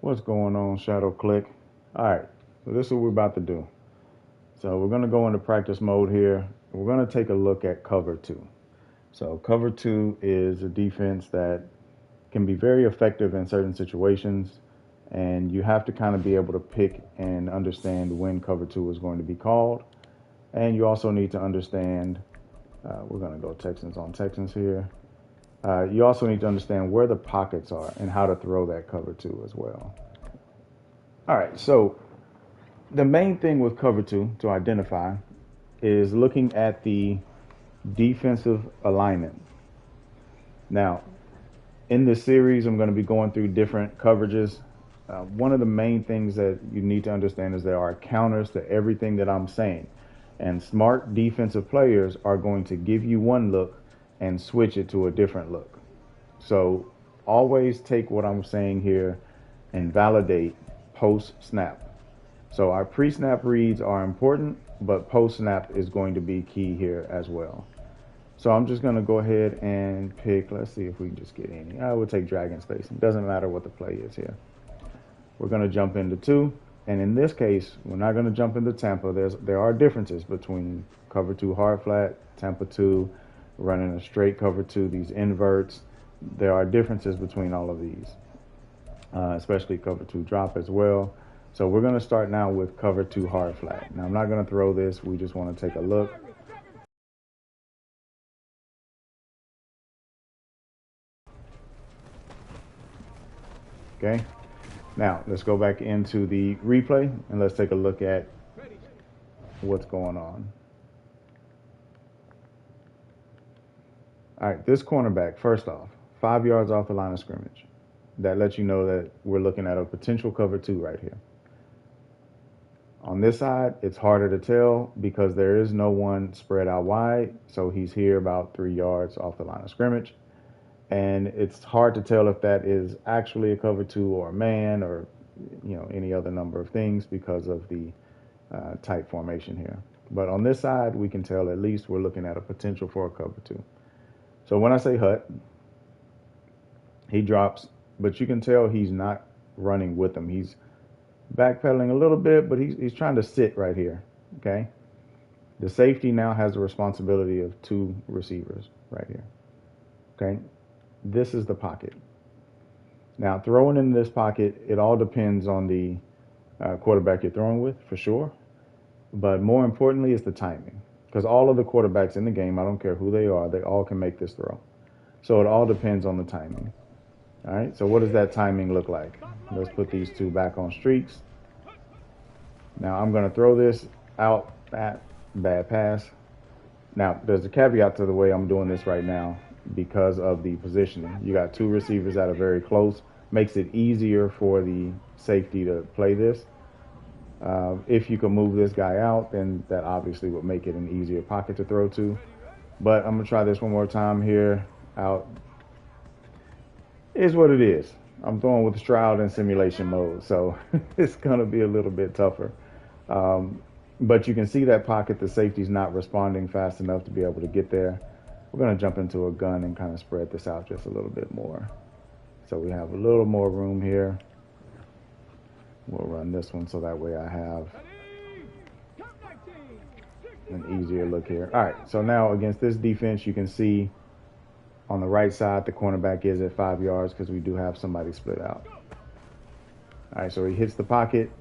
What's going on, Shadow Click? All right, so this is what we're about to do. So we're going to go into practice mode here. We're going to take a look at cover two. So cover two is a defense that can be very effective in certain situations, and you have to kind of be able to pick and understand when cover two is going to be called. And you also need to understand, we're going to go Texans on Texans here. You also need to understand where the pockets are and how to throw that cover two as well. All right, so the main thing with cover two to identify is looking at the defensive alignment. Now, in this series, I'm going to be going through different coverages. One of the main things that you need to understand is there are counters to everything that I'm saying. And smart defensive players are going to give you one look and switch it to a different look. So always take what I'm saying here and validate post snap. So our pre-snap reads are important, but post-snap is going to be key here as well. So I'm just going to go ahead and pick, let's see if we can just get any. I would take Dragon Space. It doesn't matter what the play is here. We're going to jump into two. And in this case, we're not going to jump into Tampa. There are differences between cover two hard flat, Tampa two, running a straight cover two, these inverts. There are differences between all of these, especially cover two drop as well. So we're going to start now with cover two hard flat. Now I'm not going to throw this. We just want to take a look. Okay. Now let's go back into the replay and let's take a look at what's going on. All right, this cornerback, first off, 5 yards off the line of scrimmage. That lets you know that we're looking at a potential cover two right here. On this side, it's harder to tell because there is no one spread out wide. So he's here about 3 yards off the line of scrimmage. And it's hard to tell if that is actually a cover two or a man or any other number of things because of the tight formation here. But on this side, we can tell at least we're looking at a potential for a cover two. So when I say hut, he drops, but you can tell he's not running with him. He's backpedaling a little bit, but he's trying to sit right here. Okay. The safety now has the responsibility of two receivers right here. Okay. This is the pocket. Now, throwing in this pocket, it all depends on the quarterback you're throwing with, for sure. But more importantly is the timing. Because all of the quarterbacks in the game, I don't care who they all can make this throw. So it all depends on the timing. All right, so what does that timing look like? Let's put these two back on streaks. Now I'm going to throw this out at bad pass. Now, there's a caveat to the way I'm doing this right now because of the positioning. You got two receivers that are very close. Makes it easier for the safety to play this. If you can move this guy out, then that obviously would make it an easier pocket to throw to. But I'm going to try this one more time here. Out is what it is. I'm throwing with Stroud in simulation mode, so it's going to be a little bit tougher. But you can see that pocket, the safety's not responding fast enough to be able to get there. We're going to jump into a gun and kind of spread this out just a little bit more. So we have a little more room here. We'll run this one so that way I have an easier look here. All right, so now against this defense, you can see on the right side, the cornerback is at 5 yards because we do have somebody split out. All right, so he hits the pocket.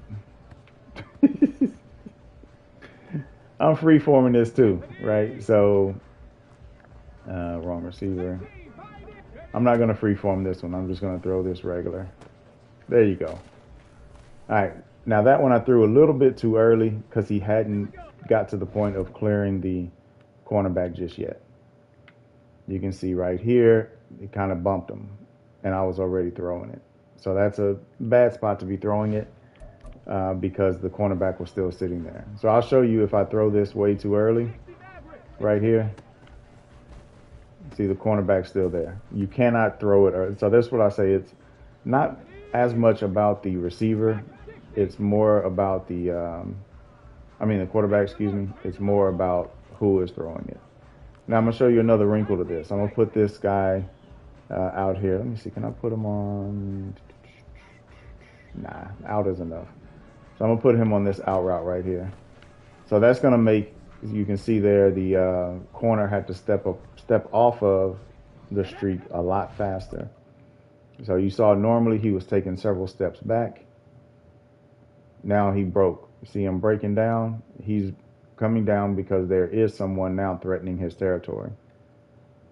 I'm free-forming this too, right? So, wrong receiver. I'm not going to free-form this one. I'm just going to throw this regular. There you go. All right, now that one I threw a little bit too early because he hadn't got to the point of clearing the cornerback just yet. You can see right here, it kind of bumped him, and I was already throwing it. So that's a bad spot to be throwing it because the cornerback was still sitting there. So I'll show you if I throw this way too early right here. See, the cornerback's still there. You cannot throw it early. So that's what I say. It's not as much about the receiver. It's more about the quarterback, excuse me. It's more about who is throwing it. Now I'm going to show you another wrinkle to this. I'm going to put this guy out here. Let me see. Can I put him on? Nah, out is enough. So I'm gonna put him on this out route right here. So that's gonna make, you can see there, the corner had to step off of the streak a lot faster. So you saw normally he was taking several steps back. Now he broke. See him breaking down? He's coming down because there is someone now threatening his territory.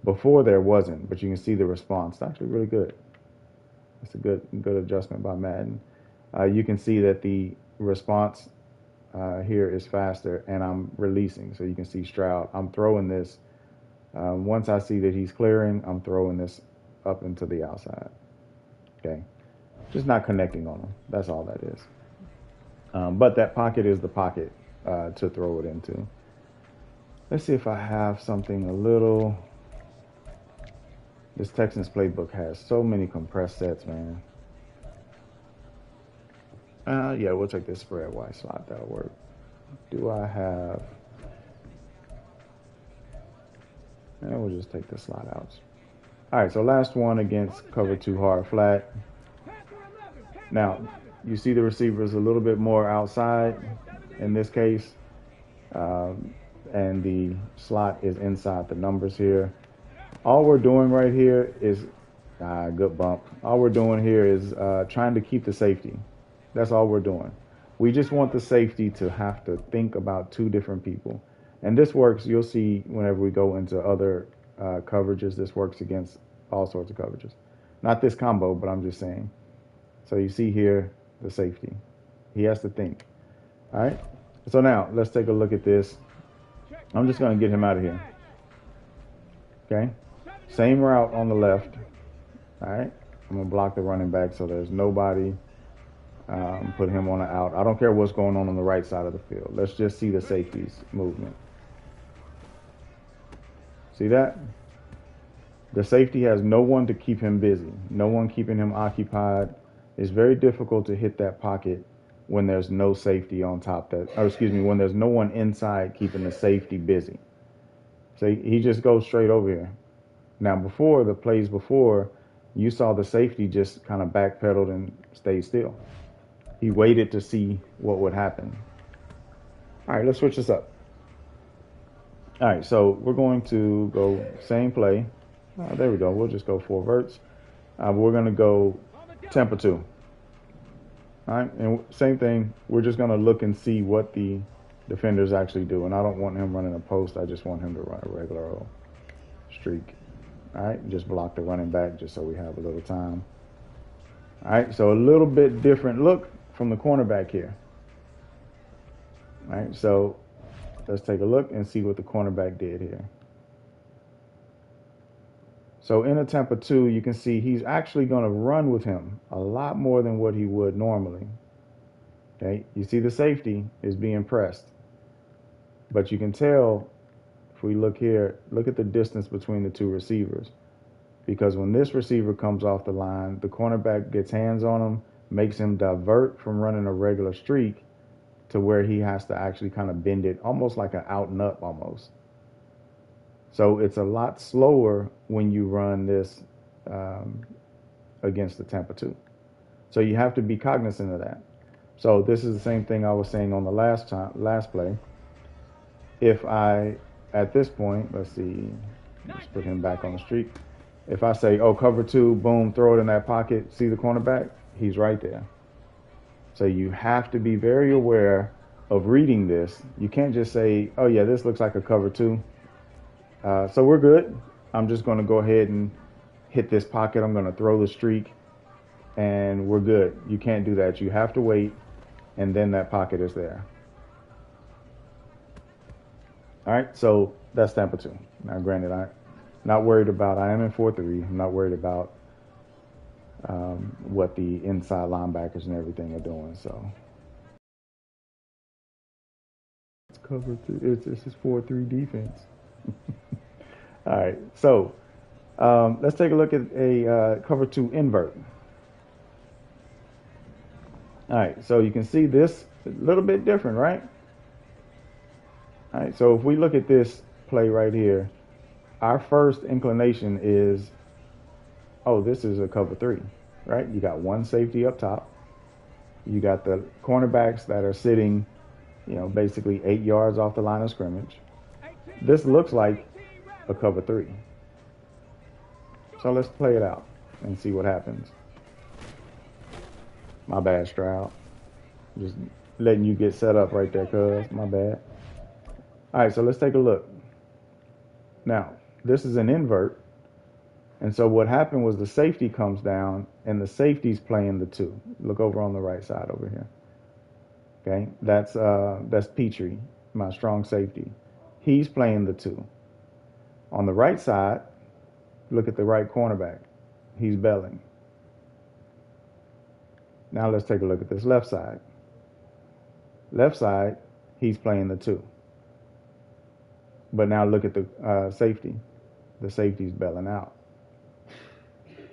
Before there wasn't, but you can see the response. It's actually really good. It's a good adjustment by Madden. You can see that the response here is faster, and I'm releasing. So you can see Stroud. I'm throwing this. Once I see that he's clearing, I'm throwing this up into the outside. Okay, just not connecting on him. That's all that is. But that pocket is the pocket to throw it into. Let's see if I have something a little. This Texans playbook has so many compressed sets, man. Yeah, we'll take this spread wide slot. That'll work. Do I have? And we'll just take the slot out. All right, so last one against cover 2 hard flat. Now, you see the receivers a little bit more outside in this case, and the slot is inside the numbers here. All we're doing right here is, good bump. All we're doing here is trying to keep the safety. That's all we're doing. We just want the safety to have to think about 2 different people. And this works, you'll see whenever we go into other coverages, this works against all sorts of coverages. Not this combo, but I'm just saying. So you see here, the safety. He has to think. All right? So now, let's take a look at this. I'm just going to get him out of here. Okay? Same route on the left. All right? I'm going to block the running back so there's nobody. Put him on the out. I don't care what's going on the right side of the field. Let's just see the safeties movement. See that? The safety has no one to keep him busy. No one keeping him occupied. It's very difficult to hit that pocket when there's no safety on top when there's no one inside keeping the safety busy. So he just goes straight over here. Now before, the plays before, you saw the safety just kind of backpedaled and stayed still. He waited to see what would happen. All right, let's switch this up. All right, so we're going to go same play. There we go. We'll just go 4 verts. We're going to go Tampa 2. All right, and same thing. We're just going to look and see what the defenders actually do. And I don't want him running a post. I just want him to run a regular old streak. All right, just block the running back just so we have a little time. All right, so a little bit different look from the cornerback here. All right, so let's take a look and see what the cornerback did here. So in a Tampa 2, you can see he's actually going to run with him a lot more than what he would normally. Okay, you see the safety is being pressed. But you can tell, if we look here, look at the distance between the 2 receivers. Because when this receiver comes off the line, the cornerback gets hands on him, makes him divert from running a regular streak to where he has to actually kind of bend it, almost like an out and up almost. So it's a lot slower when you run this against the Tampa 2. So you have to be cognizant of that. So this is the same thing I was saying on the last play. If I, at this point, let's see, let's put him back on the streak. If I say, oh, cover 2, boom, throw it in that pocket, see the cornerback? He's right there. So you have to be very aware of reading this. You can't just say, oh, yeah, this looks like a cover 2. So we're good. I'm just going to go ahead and hit this pocket. I'm going to throw the streak, and we're good. You can't do that. You have to wait, and then that pocket is there. All right, so that's Tampa 2. Now, granted, I'm not worried about, I am in 4-3. I'm not worried about what the inside linebackers and everything are doing. So it's cover 2. It's just 4-3 defense. All right, so let's take a look at a cover 2 invert. All right, so you can see this a little bit different, right? All right, so if we look at this play right here, our first inclination is, oh, this is a cover 3, right? You got one safety up top. You got the cornerbacks that are sitting, basically 8 yards off the line of scrimmage. This looks like a cover three. So let's play it out and see what happens. My bad, Stroud. Just letting you get set up right there, cuz. My bad. All right, so let's take a look. Now, this is an invert. And so what happened was the safety comes down and the safety's playing the two. Look over on the right side over here. Okay, that's Petrie, my strong safety. He's playing the two. On the right side, look at the right cornerback. He's belling. Now let's take a look at this left side. Left side, he's playing the two. But now look at the safety. The safety's belling out.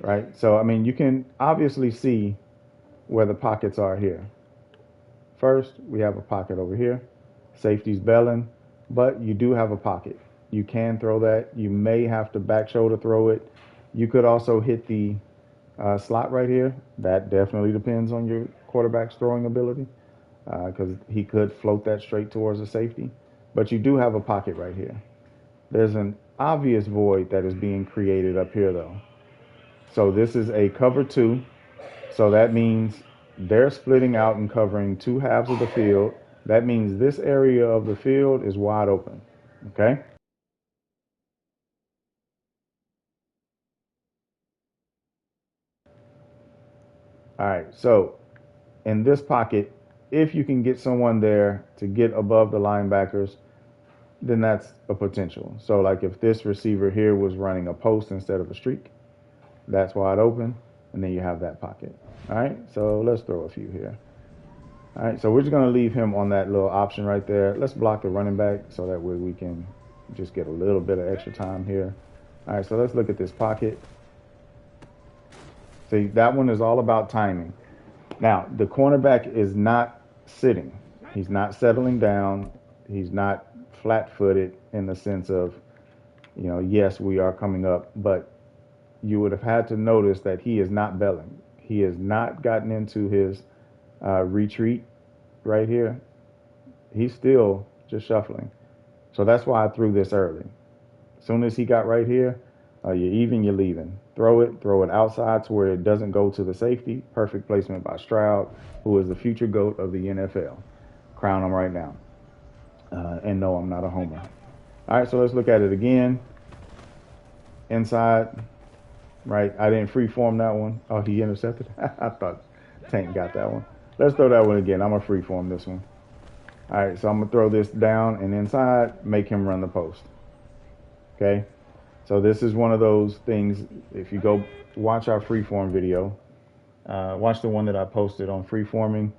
Right? So, I mean, you can obviously see where the pockets are here. First, we have a pocket over here. Safety's belling, but you do have a pocket. You can throw that. You may have to back shoulder throw it. You could also hit the slot right here. That definitely depends on your quarterback's throwing ability, because he could float that straight towards the safety. But you do have a pocket right here. There's an obvious void that is being created up here, though. So this is a cover two. So that means they're splitting out and covering two halves of the field. That means this area of the field is wide open. Okay? All right. So in this pocket, if you can get someone there to get above the linebackers, then that's a potential. So like if this receiver here was running a post instead of a streak, that's wide open, and then you have that pocket. All right, so let's throw a few here. All right, so we're just going to leave him on that little option right there. Let's block the running back so that way we can just get a little bit of extra time here. All right, so let's look at this pocket. See, that one is all about timing. Now, the cornerback is not sitting. He's not settling down. He's not flat-footed in the sense of, yes, we are coming up, but you would have had to notice that he is not belling. He has not gotten into his retreat right here. He's still just shuffling. So that's why I threw this early. As soon as he got right here, you're even, you're leaving. Throw it outside to where it doesn't go to the safety. Perfect placement by Stroud, who is the future GOAT of the NFL. Crown him right now. And no, I'm not a homer. All right, so let's look at it again. Inside. Right, I didn't free form that one. Oh, he intercepted. I thought Tank got that one. Let's throw that one again. I'm gonna free form this one. All right, so I'm gonna throw this down and inside, make him run the post. Okay, so this is one of those things. If you go watch our freeform video, watch the one that I posted on freeforming,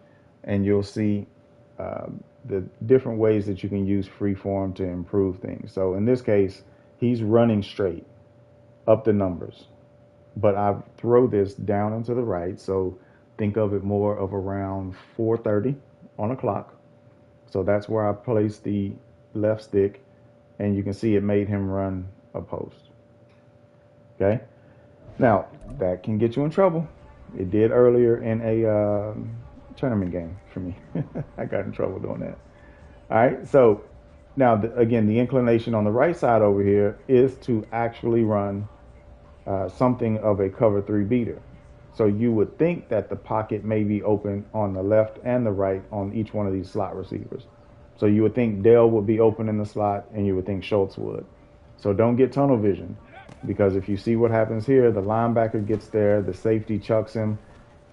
and you'll see the different ways that you can use freeform to improve things. So in this case, he's running straight up the numbers. But I throw this down and to the right, so think of it more of around 4:30 on a clock. So that's where I place the left stick, and you can see it made him run a post. Okay? Now, that can get you in trouble. It did earlier in a tournament game for me. I got in trouble doing that. All right, so now, again, the inclination on the right side over here is to actually run something of a cover three beater. So you would think that the pocket may be open on the left and the right on each one of these slot receivers. So you would think Dell would be open in the slot, and you would think Schultz would. So don't get tunnel vision, because if you see what happens here, the linebacker gets there, the safety chucks him,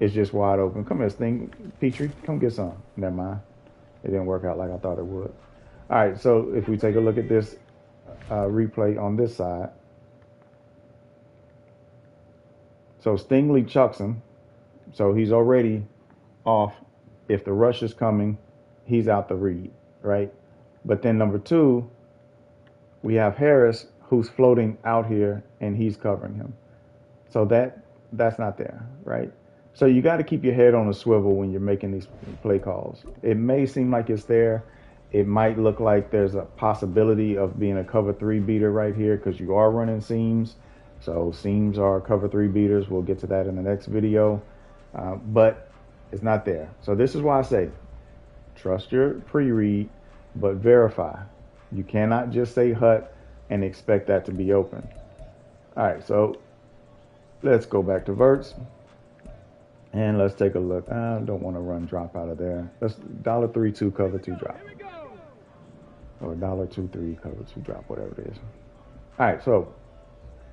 it's just wide open. Come here, Sting, Petrie, come get some. Never mind. It didn't work out like I thought it would. All right, so if we take a look at this replay on this side, so Stingley chucks him, so he's already off. If the rush is coming, he's out the read, right? But then number two, we have Harris, who's floating out here, and he's covering him. So that's not there, right? So you got to keep your head on a swivel when you're making these play calls. It may seem like it's there. It might look like there's a possibility of being a cover three beater right here because you are running seams. So seams are cover three beaters. We'll get to that in the next video. But It's not there. So this is why I say, trust your pre-read, but verify. You cannot just say hut and expect that to be open. All right, so let's go back to verts and let's take a look. I don't want to run drop out of there. Let's $3.2 cover 2 drop, or $2.23 cover 2 drop, whatever it is. All right, so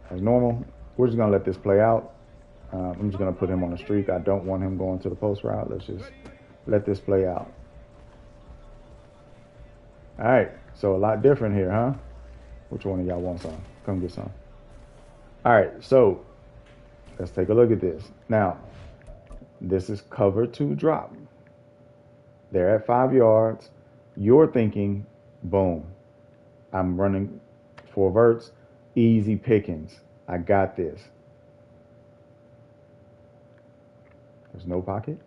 as normal, we're just gonna let this play out. I'm just gonna put him on a streak. I don't want him going to the post route. Let's just let this play out. All right, so a lot different here, huh? Which one of y'all want some? Come get some. All right, so let's take a look at this. Now, this is cover 2 drop. They're at 5 yards. You're thinking, boom, I'm running 4 verts, easy pickings. I got this. There's no pocket.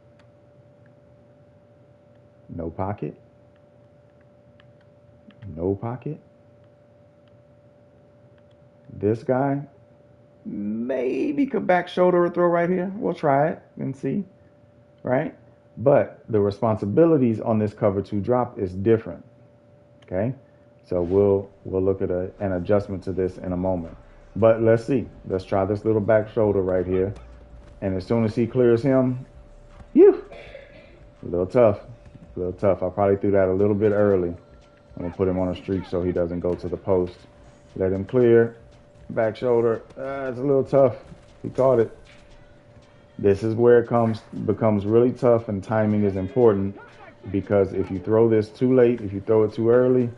No pocket. No pocket. This guy maybe could back shoulder a throw right here. We'll try it and see, right? But the responsibilities on this cover 2 drop is different, okay? So we'll look at an adjustment to this in a moment. But let's see. Let's try this little back shoulder right here. And as soon as he clears him, a little tough. A little tough. I probably threw that a little bit early. I'm going to put him on a streak so he doesn't go to the post. Let him clear. Back shoulder. It's a little tough. He caught it. This is where it becomes really tough, and timing is important, because if you throw this too late, if you throw it too early, it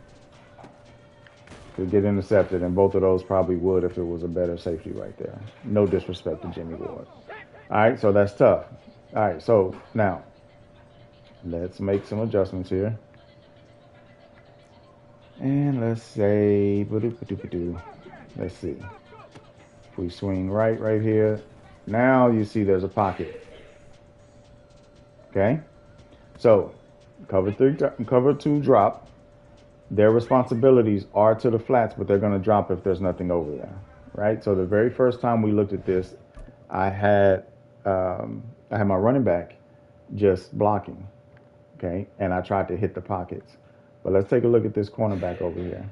could get intercepted, and both of those probably would if it was a better safety right there. No disrespect to Jimmy Ward. All right, so that's tough. All right, so now let's make some adjustments here. And let's say, let's see. If we swing right here, now you see there's a pocket. Okay? So, cover 2 drop. Their responsibilities are to the flats, but they're going to drop if there's nothing over there. Right? So the very first time we looked at this, I had my running back just blocking. Okay? And I tried to hit the pockets. But let's take a look at this cornerback over here.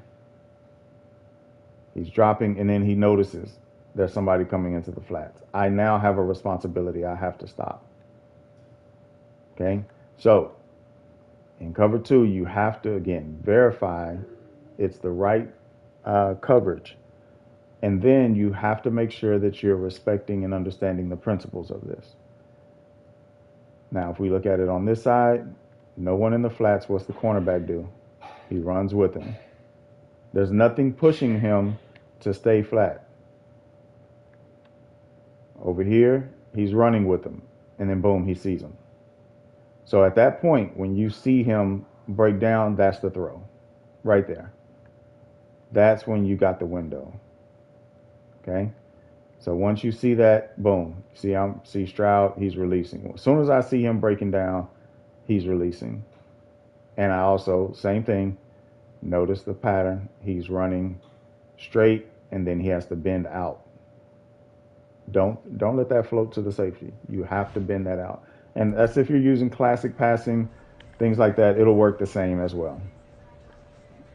He's dropping, and then he notices there's somebody coming into the flats. I now have a responsibility. I have to stop. Okay? So, in cover 2, you have to, again, verify it's the right coverage. And then you have to make sure that you're respecting and understanding the principles of this. Now, if we look at it on this side, no one in the flats, what's the cornerback do? He runs with him. There's nothing pushing him to stay flat. Over here, he's running with him. And then boom, he sees him. So at that point, when you see him break down, that's the throw. Right there. That's when you got the window. Okay? So once you see that, boom. See Stroud, he's releasing. As soon as I see him breaking down, he's releasing. And I also, same thing, notice the pattern. He's running straight, and then he has to bend out. Don't let that float to the safety. You have to bend that out. And that's if you're using classic passing, things like that, it'll work the same as well.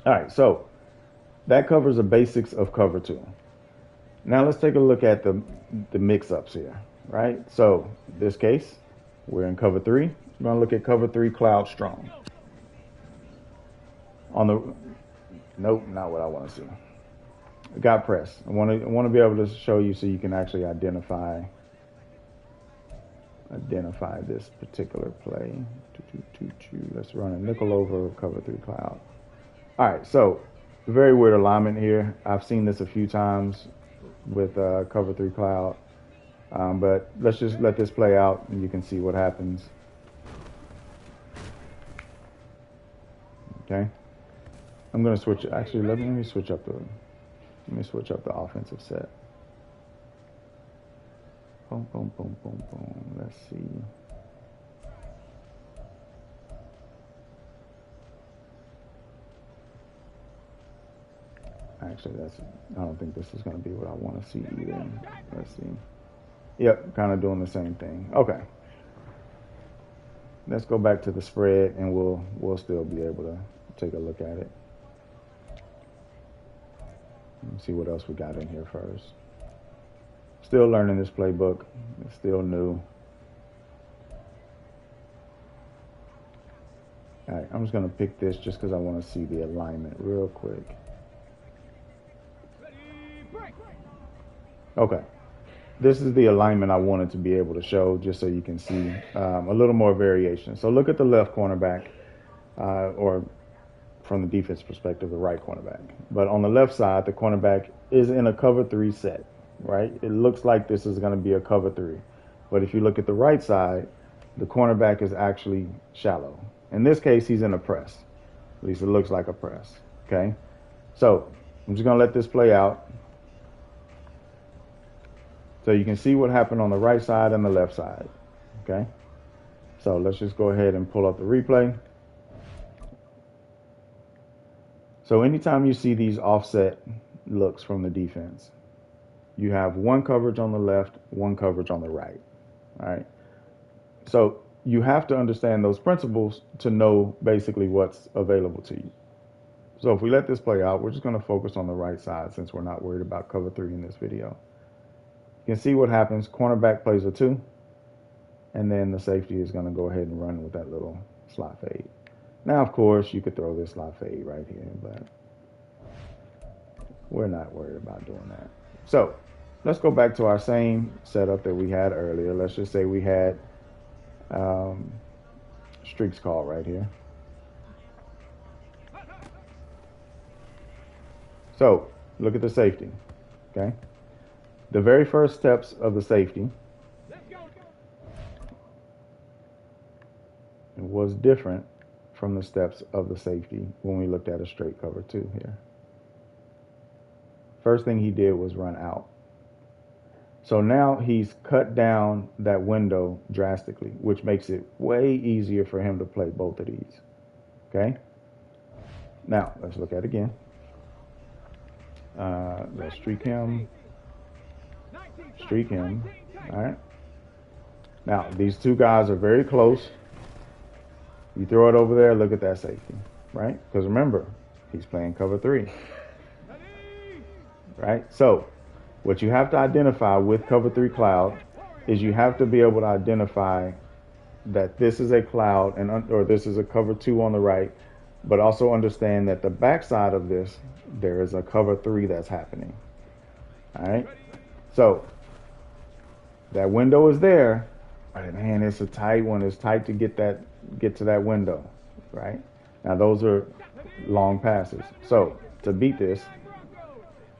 All right, so that covers the basics of cover 2. Now let's take a look at the mix-ups here, right? So in this case, we're in cover 3. We're going to look at cover 3 cloud strong. Nope, not what I want to see. Got press. I want to be able to show you so you can actually identify this particular play. Let's run a nickel over cover 3 cloud. All right, so very weird alignment here. I've seen this a few times with cover 3 cloud, but let's just let this play out and you can see what happens. Okay, I'm gonna switch. Actually, let me switch up the offensive set. Boom, boom, boom, boom, boom. Let's see. Actually, I don't think this is going to be what I want to see either. Let's see. Yep, kind of doing the same thing. Okay. let's go back to the spread, and we'll still be able to take a look at it. Let's see what else we got in here first. Still learning this playbook. It's still new. All right, I'm just going to pick this just because I want to see the alignment real quick. Okay. This is the alignment I wanted to be able to show just so you can see a little more variation. So look at the left cornerback, or from the defense perspective, the right cornerback. But on the left side, the cornerback is in a cover 3 set, right? It looks like this is going to be a cover 3. But if you look at the right side, the cornerback is actually shallow. In this case, he's in a press. At least it looks like a press, okay? So I'm just going to let this play out. So you can see what happened on the right side and the left side, okay? So let's just go ahead and pull up the replay. So anytime you see these offset looks from the defense, you have one coverage on the left, one coverage on the right, all right? So you have to understand those principles to know basically what's available to you. So if we let this play out, we're just going to focus on the right side since we're not worried about cover 3 in this video. You can see what happens. Cornerback plays a 2, and then the safety is going to go ahead and run with that little slot fade. Now, of course, you could throw this slot fade right here, but we're not worried about doing that. So let's go back to our same setup that we had earlier. Let's just say we had streaks call right here. So look at the safety, okay? The very first steps of the safety was different from the steps of the safety when we looked at a straight cover 2 here. First thing he did was run out. So now he's cut down that window drastically, which makes it way easier for him to play both of these, okay? Now, let's look at it again. Let's streak him. Streak him. All right. Now, these two guys are very close. You throw it over there, look at that safety, right? Because remember, he's playing cover 3. Right? So, what you have to identify with cover 3 cloud is you have to be able to identify that this is a cloud or this is a cover 2 on the right, but also understand that the backside of this, there is a cover 3 that's happening. All right? So, that window is there, but man, it's a tight one. It's tight to get to that window, right? Now those are long passes. So to beat this,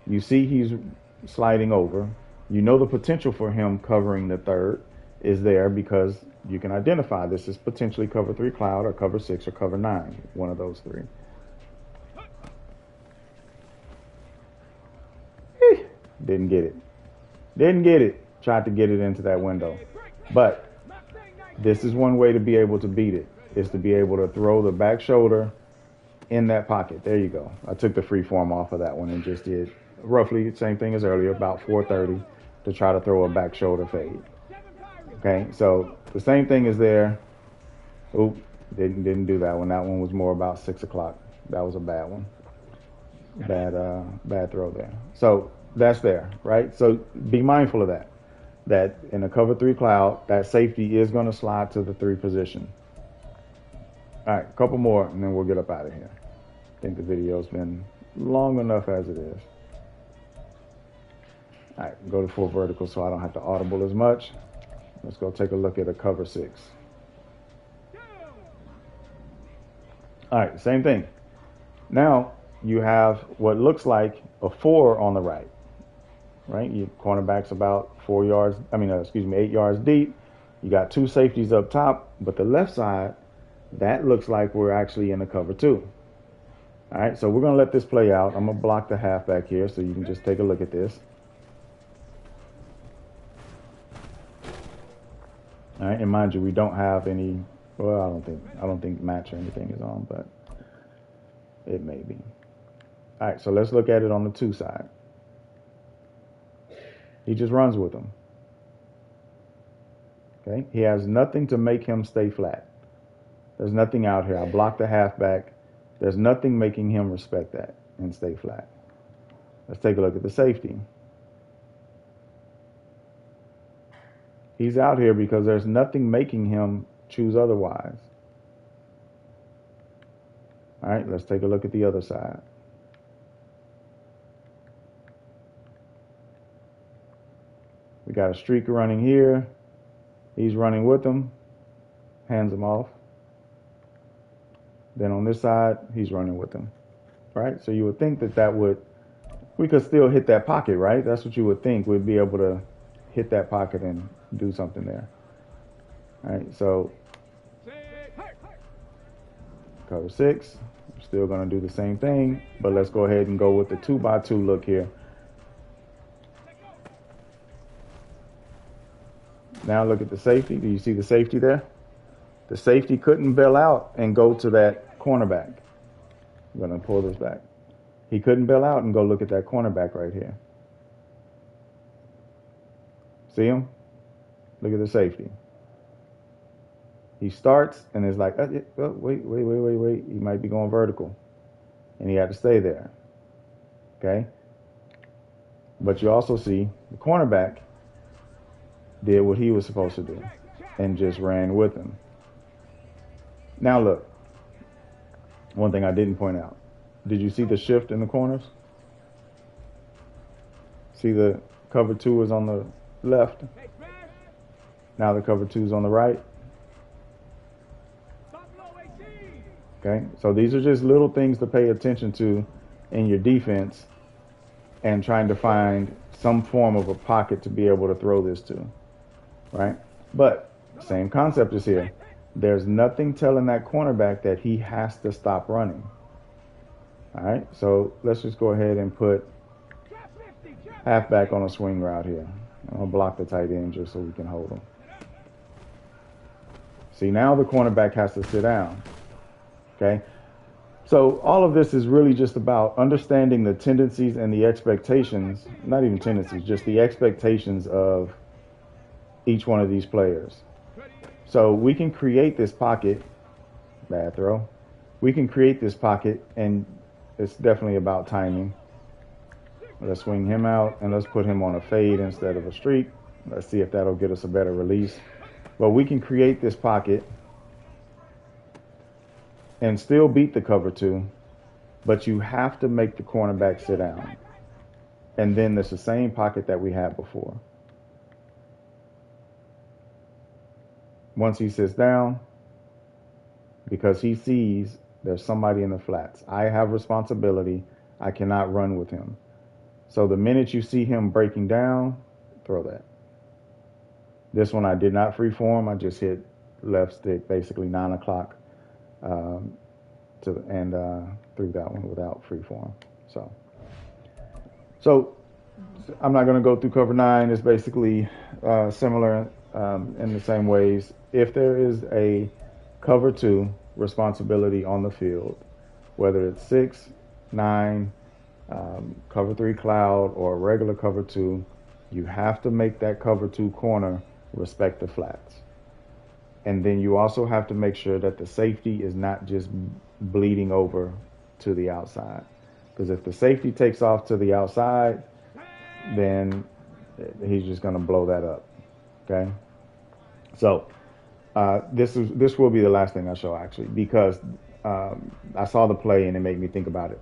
you see he's sliding over. You know the potential for him covering the third is there because you can identify this is potentially cover 3 cloud or cover 6 or cover 9, one of those 3. Didn't get it. Didn't get it. Tried to get it into that window. But this is one way to be able to beat it, is to be able to throw the back shoulder in that pocket. There you go. I took the free form off of that one and just did roughly the same thing as earlier, about 430 to try to throw a back shoulder fade. Okay, so the same thing is there. Oop, didn't do that one. That one was more about 6 o'clock. That was a bad one. Bad throw there. So that's there, right? So be mindful of that. That in a cover 3 cloud, that safety is going to slide to the 3 position. All right, a couple more, and then we'll get up out of here. I think the video's been long enough as it is. All right, go to full vertical so I don't have to audible as much. Let's go take a look at a cover 6. All right, same thing. Now you have what looks like a 4 on the right. Right, your cornerback's about 8 yards deep. You got 2 safeties up top, but the left side, that looks like we're actually in a cover 2. All right, so we're gonna let this play out. I'm gonna block the halfback here so you can just take a look at this. All right, and mind you, we don't have any. Well, I don't think match or anything is on, but it may be. All right, so let's look at it on the 2 side. He just runs with them. Okay, he has nothing to make him stay flat. There's nothing out here. I blocked the halfback. There's nothing making him respect that and stay flat. Let's take a look at the safety. He's out here because there's nothing making him choose otherwise. All right, let's take a look at the other side. We got a streaker running here. He's running with him. Hands him off. Then on this side, he's running with him. Right? So you would think that we could still hit that pocket, right? That's what you would think. We'd be able to hit that pocket and do something there. All right, so cover 6. We're still going to do the same thing, but let's go ahead and go with the 2x2 look here. Now look at the safety. Do you see the safety there? The safety couldn't bail out and go to that cornerback. I'm going to pull this back. He couldn't bail out and go look at that cornerback right here. See him? Look at the safety. He starts and is like, oh, wait. He might be going vertical. And he had to stay there. Okay? But you also see the cornerback did what he was supposed to do and just ran with him. Now look, one thing I didn't point out. Did you see the shift in the corners? See the cover 2 is on the left. Now the cover 2 is on the right. Okay, so these are just little things to pay attention to in your defense and trying to find some form of a pocket to be able to throw this to, right? But same concept is here. There's nothing telling that cornerback that he has to stop running. All right, so let's just go ahead and put halfback on a swing route here. I'm going to block the tight end just so we can hold him. See, now the cornerback has to sit down. Okay, so all of this is really just about understanding the tendencies and the expectations, not even tendencies, just the expectations of each one of these players. So we can create this pocket, bad throw. We can create this pocket, and it's definitely about timing. Let's swing him out, and let's put him on a fade instead of a streak. Let's see if that'll get us a better release. But we can create this pocket and still beat the cover 2, but you have to make the cornerback sit down. And then it's the same pocket that we had before. Once he sits down, because he sees there's somebody in the flats, I have responsibility. I cannot run with him. So the minute you see him breaking down, throw that. This one I did not freeform. I just hit left stick, basically 9 o'clock. Threw that one without freeform. So I'm not going to go through cover 9. It's basically similar in the same ways. If there is a cover 2 responsibility on the field, whether it's 6, 9, cover 3 cloud, or regular cover 2, you have to make that cover 2 corner respect the flats. And then you also have to make sure that the safety is not just bleeding over to the outside. Because if the safety takes off to the outside, then he's just going to blow that up. Okay? So this will be the last thing I show, actually, because I saw the play and it made me think about it.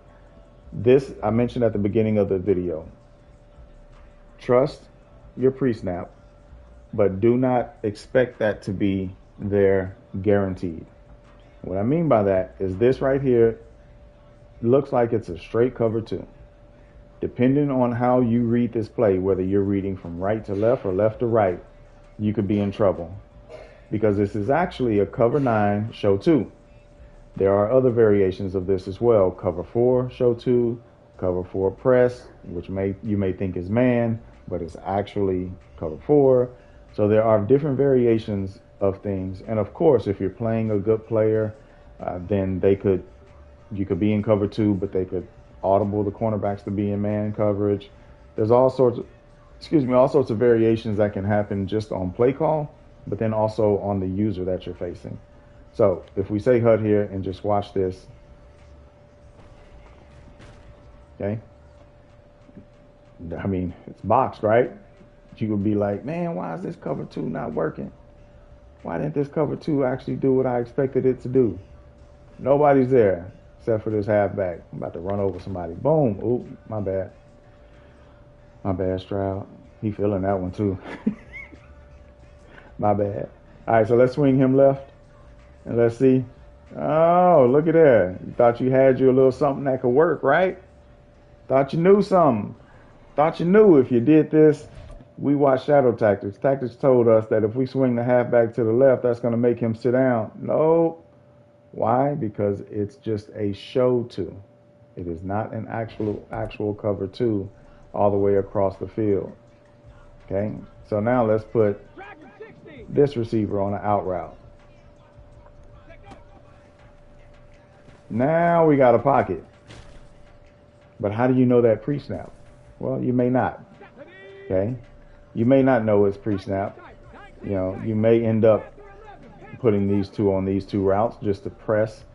This, I mentioned at the beginning of the video. Trust your pre-snap, but do not expect that to be there guaranteed. What I mean by that is this right here looks like it's a straight cover 2. Depending on how you read this play, whether you're reading from right to left or left to right, you could be in trouble, because this is actually a cover 9 show 2. There are other variations of this as well. Cover 4 show 2, cover 4 press, which you may think is man, but it's actually cover 4. So there are different variations of things. And of course, if you're playing a good player, then you could be in cover 2, but they could audible the cornerbacks to be in man coverage. There's all sorts of variations that can happen just on play call, but then also on the user that you're facing. So if we say HUD here and just watch this, okay? I mean, it's boxed, right? You would be like, man, why is this cover two not working? Why didn't this cover two actually do what I expected it to do? Nobody's there except for this halfback. I'm about to run over somebody. Boom. Oop, my bad. My bad, Stroud. He feeling that one too. My bad. All right, so let's swing him left. And let's see. Oh, look at that. You thought you had you a little something that could work, right? Thought you knew something. Thought you knew if you did this. We watched Shadow Tactics. Tactics told us that if we swing the halfback to the left, that's going to make him sit down. No. Why? Because it's just a show two. It is not an actual cover two all the way across the field. Okay? So now let's put this receiver on an out route. Now we got a pocket. But how do you know that pre-snap? Well, you may not. Okay? You may not know it's pre-snap. You know, you may end up putting these two on these two routes just to press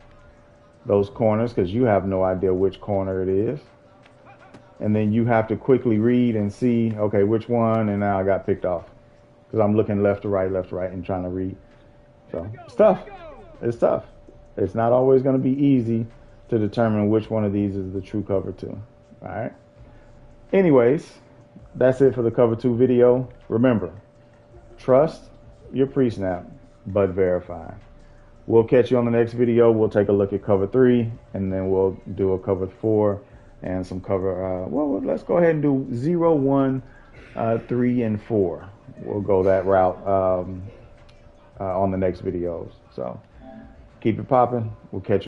those corners because you have no idea which corner it is. And then you have to quickly read and see, okay, which one, and now I got picked off because I'm looking left to right, and trying to read. So it's tough. It's tough. It's not always going to be easy to determine which one of these is the true cover two. All right. Anyways, that's it for the cover two video. Remember, trust your pre-snap, but verify. We'll catch you on the next video. We'll take a look at cover three, and then we'll do a cover four and some cover. Well, let's go ahead and do 0, 1, 3, and 4. We'll go that route on the next videos. So keep it popping. We'll catch you.